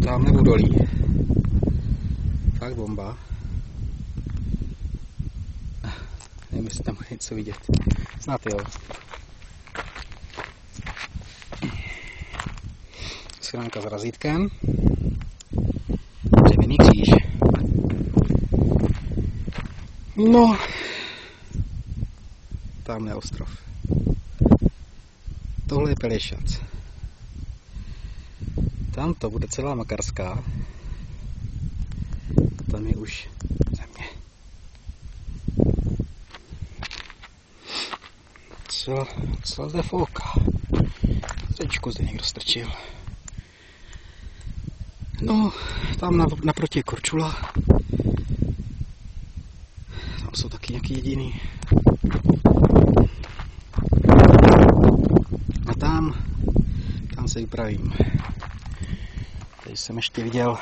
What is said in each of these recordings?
Tamhle údolí. Fakt bomba. Nevím, jestli tam je něco vidět. Snad jo. Schránka s razítkem. Dřevěný kříž. No. Tamhle ostrov. Tohle je Pelješac. Tam to bude celá Makarská. Tam je už země. Co zde fouká? Řečku zde někdo strčil. No, tam naproti je Korčula. Tam jsou taky nějaký jediný. A tam se vypravím. Tady jsem ještě viděl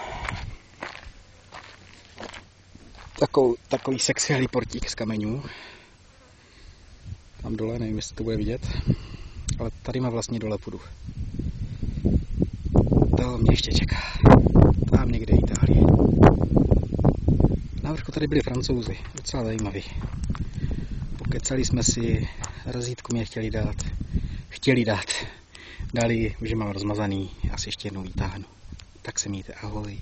takový sexy heliportík z kamenů. Tam dole, nevím, jestli to bude vidět, ale tady má vlastně dole půdu. To mě ještě čeká. Tam někde Itálie. Na vrchu tady byli Francouzi, docela zajímaví. Pokecali jsme si, razítku mě chtěli dát. Dali, už je mám rozmazaný, asi ještě jednou vytáhnu. Tak se mějte, ahoj.